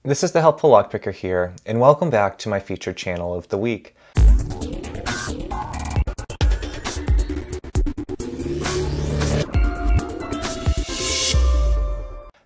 This is the Helpful Lockpicker here, and welcome back to my featured channel of the week.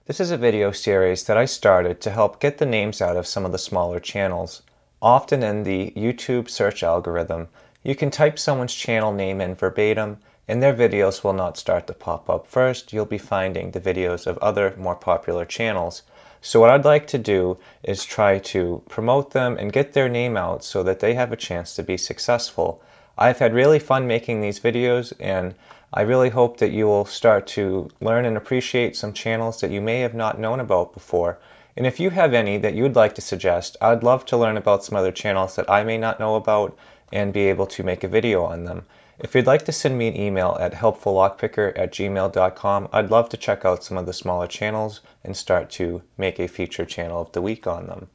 This is a video series that I started to help get the names out of some of the smaller channels. Often in the YouTube search algorithm, you can type someone's channel name in verbatim, and their videos will not start to pop up first. You'll be finding the videos of other more popular channels. So what I'd like to do is try to promote them and get their name out so that they have a chance to be successful. I've had really fun making these videos, and I really hope that you will start to learn and appreciate some channels that you may have not known about before. And if you have any that you'd like to suggest, I'd love to learn about some other channels that I may not know about and be able to make a video on them. If you'd like to send me an email at helpfullockpicker@gmail.com, I'd love to check out some of the smaller channels and start to make a featured channel of the week on them.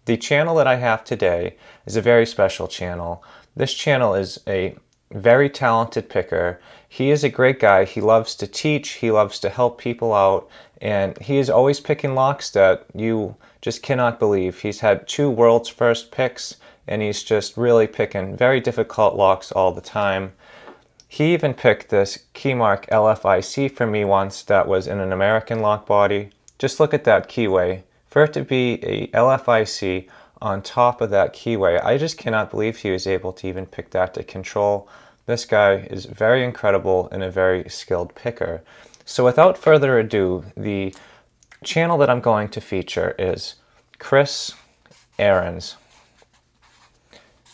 The channel that I have today is a very special channel. This channel is a very talented picker. He is a great guy. He loves to teach, he loves to help people out, and he is always picking locks that you just cannot believe. He's had 2 world's first picks, and he's just really picking very difficult locks all the time. He even picked this keymark LFIC for me once that was in an American lock body. Just look at that keyway. For it to be a LFIC on top of that keyway, I just cannot believe he was able to even pick that to control. This guy is very incredible and a very skilled picker. So without further ado, the channel that I'm going to feature is Chris Ahrens.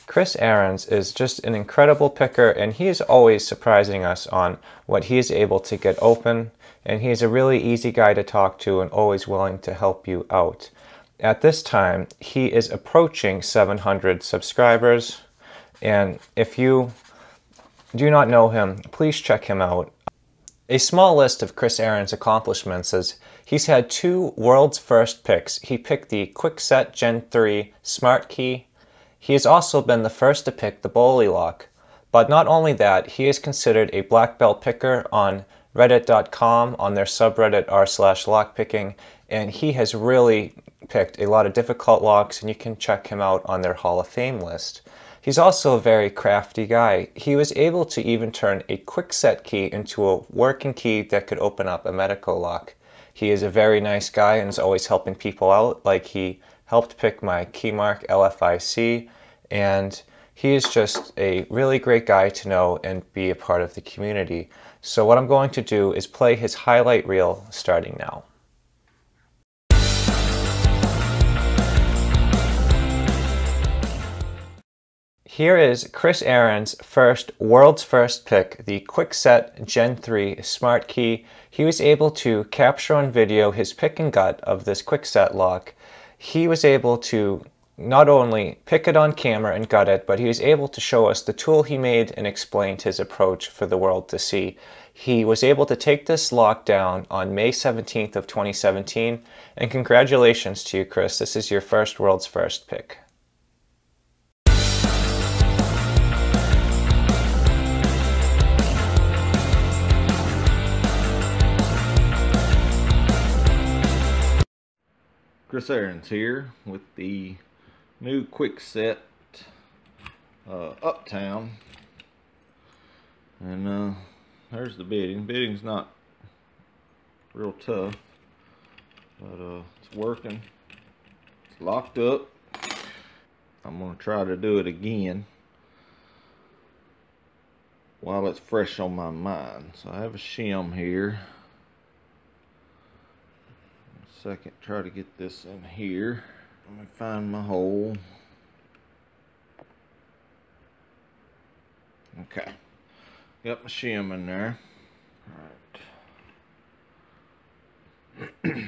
Chris Ahrens is just an incredible picker, and he is always surprising us on what he is able to get open, and he is a really easy guy to talk to and always willing to help you out. At this time, he is approaching 700 subscribers, and if you do not know him, please check him out. A small list of Chris Ahrens' accomplishments is he's had 2 world's first picks. He picked the Quickset Gen 3 Smart Key. He has also been the first to pick the Bowley lock. But not only that, he is considered a black belt picker on reddit.com on their subreddit r/lockpicking, and he has really picked a lot of difficult locks, and you can check him out on their Hall of Fame list. He's also a very crafty guy. He was able to even turn a Quickset key into a working key that could open up a medical lock. He is a very nice guy and is always helping people out, like he helped pick my keymark LFIC, and he is just a really great guy to know and be a part of the community. So what I'm going to do is play his highlight reel starting now. Here is Chris Ahrens' world's first pick, the Quickset Gen 3 Smart Key. He was able to capture on video his pick and gut of this Quickset lock. He was able to not only pick it on camera and gut it, but he was able to show us the tool he made and explained his approach for the world to see. He was able to take this lock down on May 17th of 2017, and congratulations to you, Chris. This is your world's first pick. Chris Ahrens here with the new Quickset Uptown, and there's the bidding. Bidding's not real tough, but it's working. It's locked up. I'm going to try to do it again while it's fresh on my mind. So I have a shim here. Second, try to get this in here. Let me find my hole. Okay, got my shim in there. All right.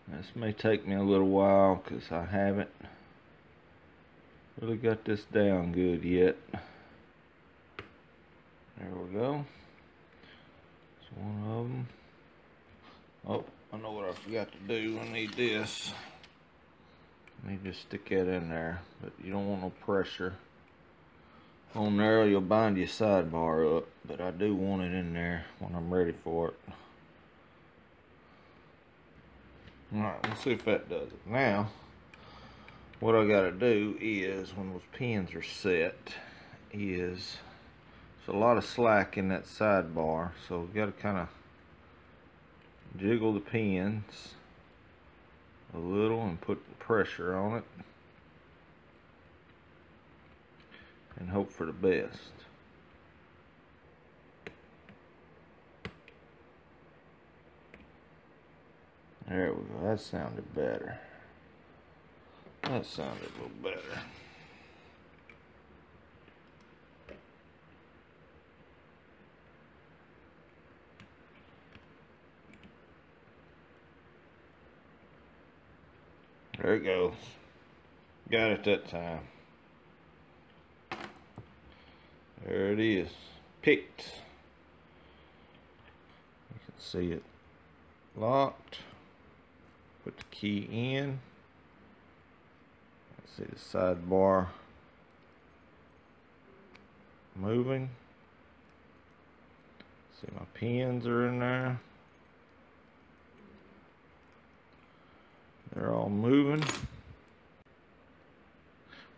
This may take me a little while because I haven't really got this down good yet. There we go. It's one of them. Oh, I know what I forgot to do. I need this. I need to stick that in there, but you don't want no pressure on there. You'll bind your sidebar up, but I do want it in there when I'm ready for it. Alright, let's see if that does it. Now, what I gotta do is, when those pins are set, is there's a lot of slack in that sidebar, so we gotta kind of jiggle the pins a little and put pressure on it and hope for the best. There we go. That sounded better. That sounded a little better. There it goes. Got it that time. There it is. Picked. You can see it locked. Put the key in. See the sidebar moving. See my pins are in there. They're all moving.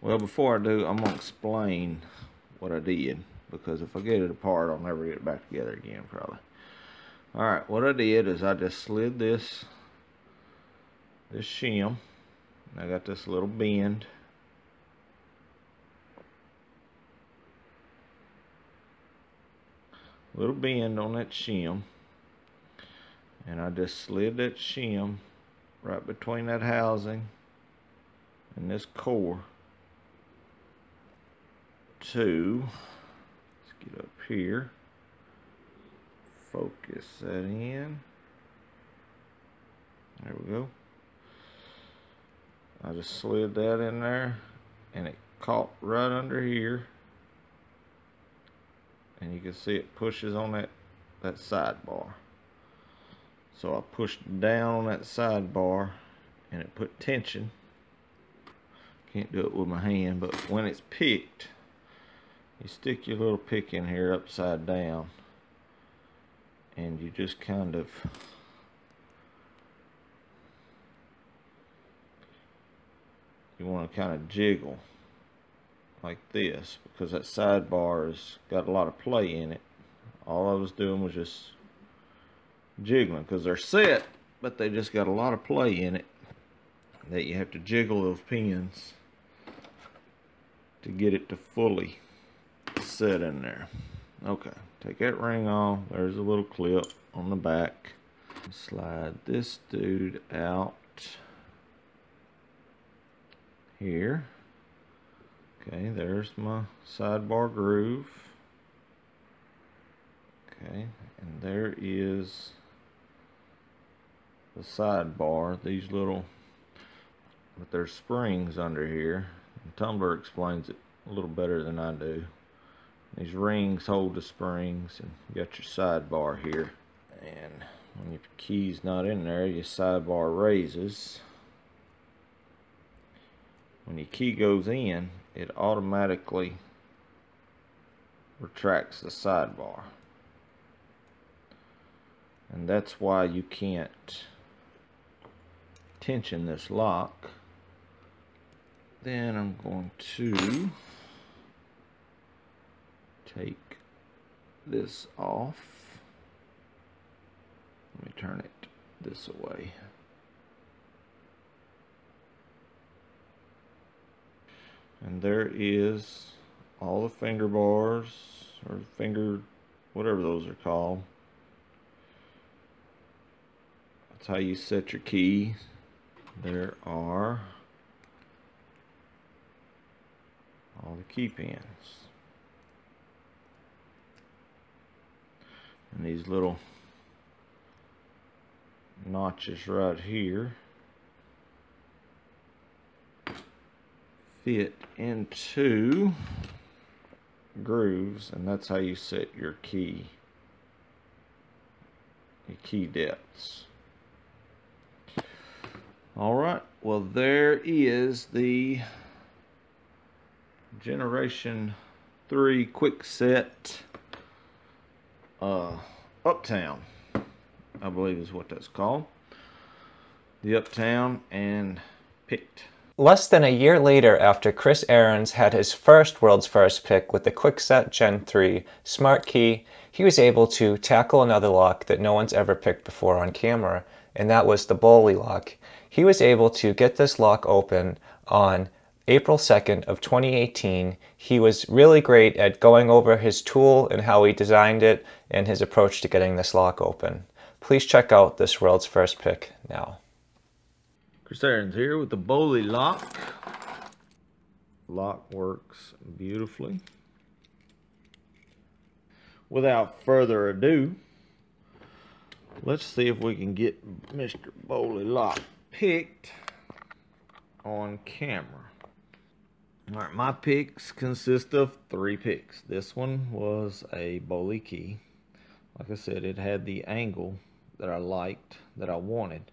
Well, before I do, I'm going to explain what I did, because if I get it apart, I'll never get it back together again, probably. Alright, what I did is I just slid this shim. I got this little bend. Little bend on that shim. And I just slid that shim right between that housing and this core to, let's get up here, focus that in. There we go. I just slid that in there and it caught right under here, and you can see it pushes on that sidebar. So I pushed down on that sidebar and it put tension. Can't do it with my hand, but when it's picked, you stick your little pick in here upside down and you just kind of want to kind of jiggle like this, because that sidebar has got a lot of play in it. All I was doing was just jiggling, because they're set, but they just got a lot of play in it that you have to jiggle those pins to get it to fully set in there. Okay, take that ring off. There's a little clip on the back. Slide this dude out here. Okay, there's my sidebar groove. Okay, and there is the sidebar. These little, but there's springs under here. And Tumblr explains it a little better than I do. These rings hold the springs, and you got your sidebar here. And when your key's not in there, your sidebar raises. When your key goes in, it automatically retracts the sidebar. And that's why you can't tension this lock. Then I'm going to take this off. Let me turn it this way. And there is all the finger bars, or finger, whatever those are called. That's how you set your key. There are all the key pins. And these little notches right here fit into grooves, and that's how you set your key depths. Alright, well, there is the Generation 3 quick set Uptown, I believe is what that's called. the Uptown and picked. Less than a year later, after Chris Ahrens had his first world's first pick with the Quickset Gen 3 Smart Key, he was able to tackle another lock that no one's ever picked before on camera, and that was the Boley lock. He was able to get this lock open on April 2nd of 2018. He was really great at going over his tool and how he designed it and his approach to getting this lock open. Please check out this world's first pick now. Chris Ahrens here with the Boley lock. Lock works beautifully. Without further ado, let's see if we can get Mr. Boley lock picked on camera. Alright, my picks consist of 3 picks. This one was a Boley key. Like I said, it had the angle that I liked, that I wanted.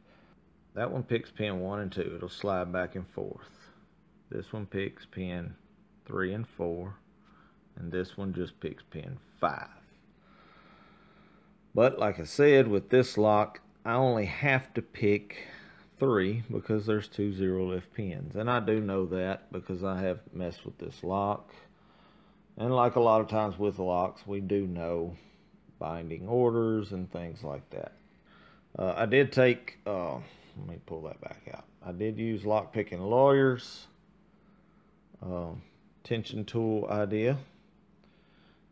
That one picks pin 1 and 2. It'll slide back and forth. This one picks pin 3 and 4. And this one just picks pin 5. But like I said, with this lock, I only have to pick 3 because there's 2 zero lift pins. And I do know that because I have messed with this lock. And like a lot of times with locks, we do know binding orders and things like that. I did take... let me pull that back out. I did use lock picking lawyers tension tool idea,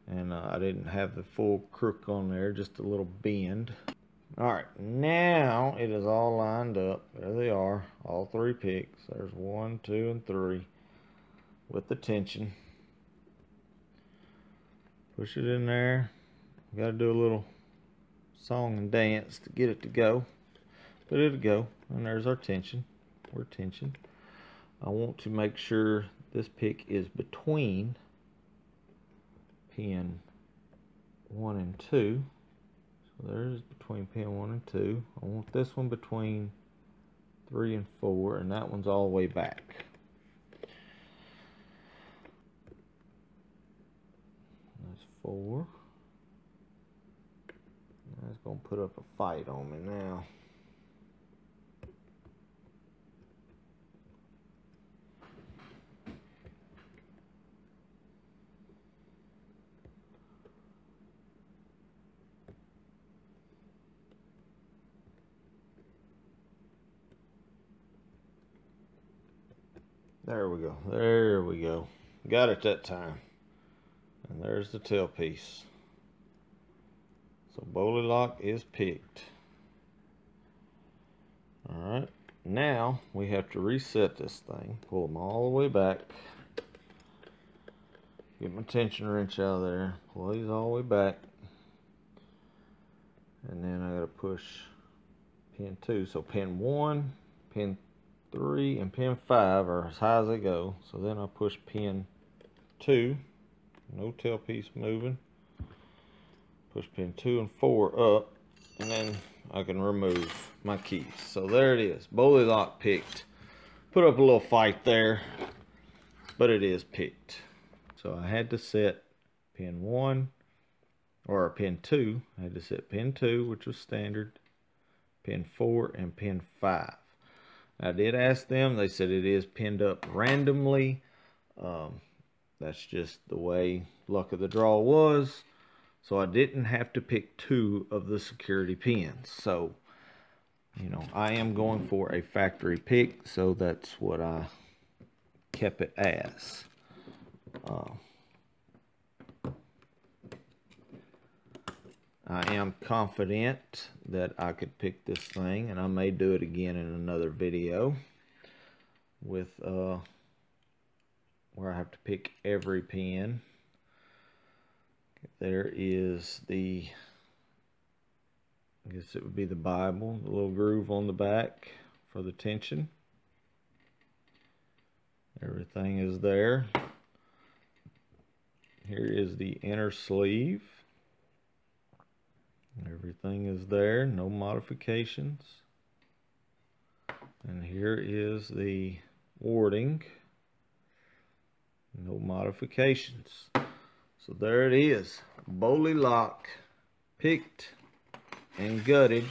and I didn't have the full crook on there, just a little bend. Alright, now it is all lined up. There they are, all 3 picks. There's 1, 2, and 3 with the tension. Push it in there. Got to do a little song and dance to get it to go. But it'll go, and there's our tension. We're tensioned. I want to make sure this pick is between pin 1 and 2. So there's between pin 1 and 2. I want this one between 3 and 4, and that one's all the way back. That's 4. That's going to put up a fight on me now. There we go. There we go. Got it that time. And there's the tailpiece. So Boley lock is picked. Alright. Now we have to reset this thing. Pull them all the way back. Get my tension wrench out of there. Pull these all the way back. And then I gotta push pin 2. So pin 1, pin 3, and pin 5 are as high as they go. So then I push pin 2. No tailpiece moving. Push pin 2 and 4 up. And then I can remove my keys. So there it is. Boley lock picked. Put up a little fight there. But it is picked. So I had to set pin 1. Or pin 2. I had to set pin 2, which was standard. Pin 4 and pin 5. I did ask them. They said it is pinned up randomly. That's just the way luck of the draw was. So I didn't have to pick 2 of the security pins. So, you know, I am going for a factory pick. So that's what I kept it as. I am confident that I could pick this thing, and I may do it again in another video with where I have to pick every pin. There is the, I guess it would be the Bible, the little groove on the back for the tension. Everything is there. Here is the inner sleeve. Everything is there, no modifications. And here is the warding, no modifications. So there it is, Boley lock, picked and gutted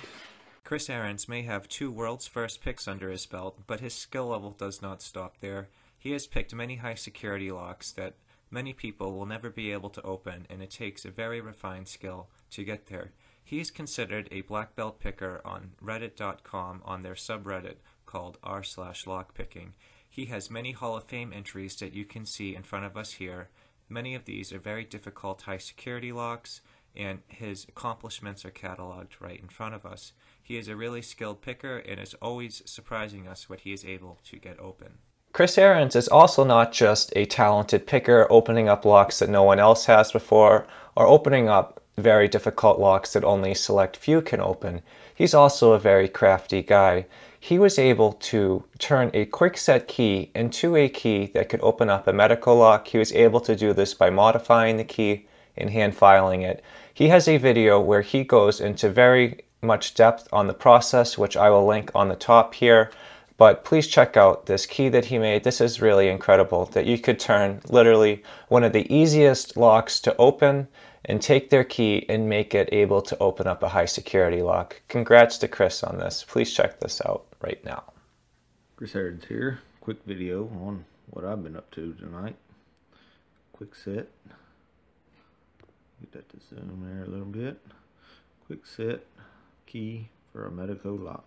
Chris Ahrens may have 2 world's first picks under his belt, but his skill level does not stop there. He has picked many high security locks that many people will never be able to open, and it takes a very refined skill to get there. He is considered a black belt picker on reddit.com on their subreddit called r/lockpicking. He has many Hall of Fame entries that you can see in front of us here. Many of these are very difficult high security locks, and his accomplishments are cataloged right in front of us. He is a really skilled picker and is always surprising us what he is able to get open. Chris Ahrens is also not just a talented picker opening up locks that no one else has before, or opening up very difficult locks that only a select few can open. He's also a very crafty guy. He was able to turn a quick set key into a key that could open up a medical lock. He was able to do this by modifying the key and hand filing it. He has a video where he goes into very much depth on the process, which I will link on the top here. But please check out this key that he made. This is really incredible, that you could turn literally one of the easiest locks to open and take their key and make it able to open up a high security lock. Congrats to Chris on this. Please check this out right now. Chris Ahrens here. Quick video on what I've been up to tonight. Quick set. Get that to zoom there a little bit. Quick set key for a Medico lock.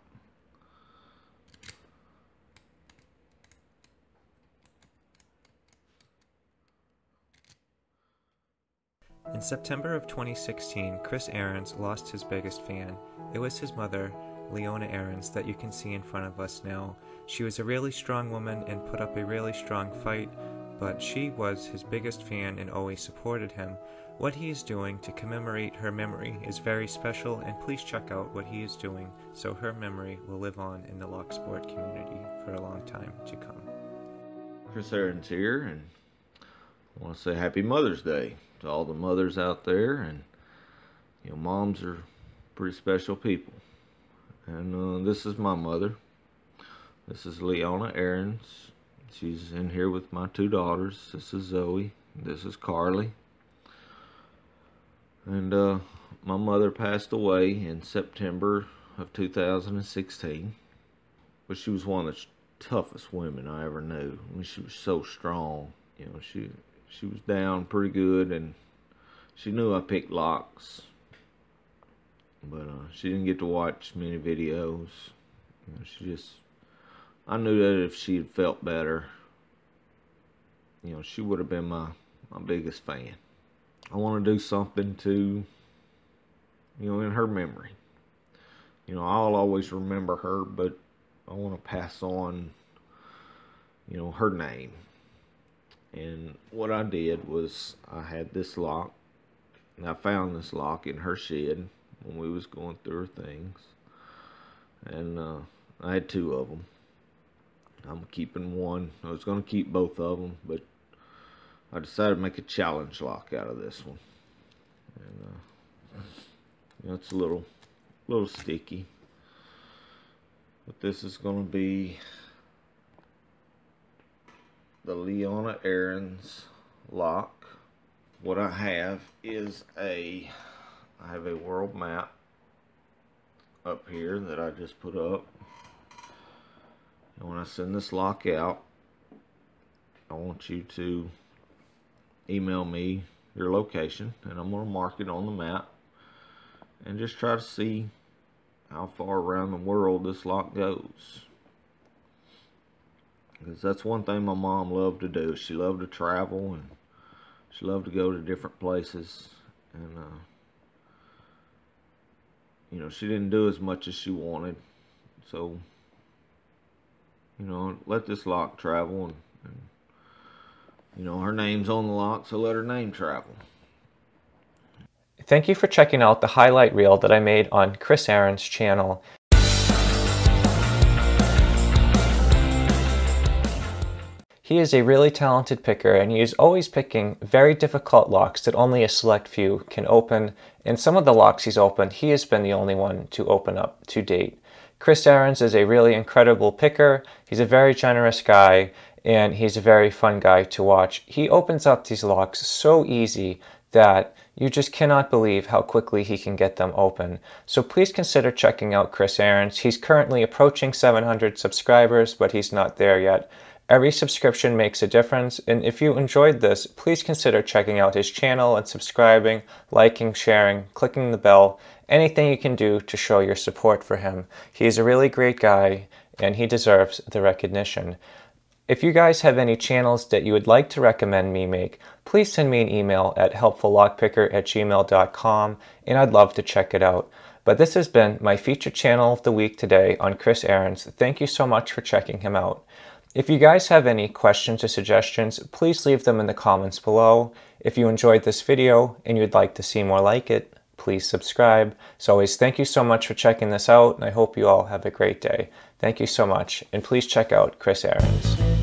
In September of 2016, Chris Ahrens lost his biggest fan. It was his mother, Leona Ahrens, that you can see in front of us now. She was a really strong woman and put up a really strong fight, but she was his biggest fan and always supported him. What he is doing to commemorate her memory is very special, and please check out what he is doing so her memory will live on in the lock sport community for a long time to come. Chris Ahrens here, and I want to say Happy Mother's Day to all the mothers out there. And you know, moms are pretty special people. And this is my mother. This is Leona Ahrens. She's in here with my 2 daughters. This is Zoe. This is Carly. And my mother passed away in September of 2016. But she was one of the toughest women I ever knew. I mean, she was so strong. You know, she was down pretty good, and she knew I picked locks. But she didn't get to watch many videos. You know, I knew that if she had felt better, you know, she would have been my biggest fan. I want to do something to, you know, in her memory. You know, I'll always remember her, but I want to pass on, you know, her name. And what I did was I had this lock, and I found this lock in her shed when we was going through her things. And I had 2 of them. I'm keeping one. I was going to keep both of them, but I decided to make a challenge lock out of this one. And you know, it's a little sticky, but this is going to be the Leona Ahrens lock. What I have is I have a world map up here that I just put up. And when I send this lock out, I want you to email me your location, and I'm going to mark it on the map and just try to see how far around the world this lock goes. Because that's one thing my mom loved to do. She loved to travel, and she loved to go to different places. And you know, she didn't do as much as she wanted. So, you know, let this lock travel, and you know, her name's on the lock, so let her name travel. Thank you for checking out the highlight reel that I made on Chris Ahrens' channel. He is a really talented picker, and he is always picking very difficult locks that only a select few can open. And some of the locks he's opened, he has been the only one to open up to date. Chris Ahrens is a really incredible picker. He's a very generous guy, and he's a very fun guy to watch. He opens up these locks so easy that You just cannot believe how quickly he can get them open. So please consider checking out Chris Ahrens. He's currently approaching 700 subscribers, but he's not there yet. Every subscription makes a difference, and if you enjoyed this, please consider checking out his channel and subscribing, liking, sharing, clicking the bell, anything you can do to show your support for him. He is a really great guy, and he deserves the recognition. If you guys have any channels that you would like to recommend me make, please send me an email at helpfullockpicker@gmail.com, and I'd love to check it out. But this has been my featured channel of the week today on Chris Ahrens. Thank you so much for checking him out. If you guys have any questions or suggestions, please leave them in the comments below. If you enjoyed this video and you'd like to see more like it, please subscribe. As always, thank you so much for checking this out, and I hope you all have a great day. Thank you so much, and please check out Chris Ahrens.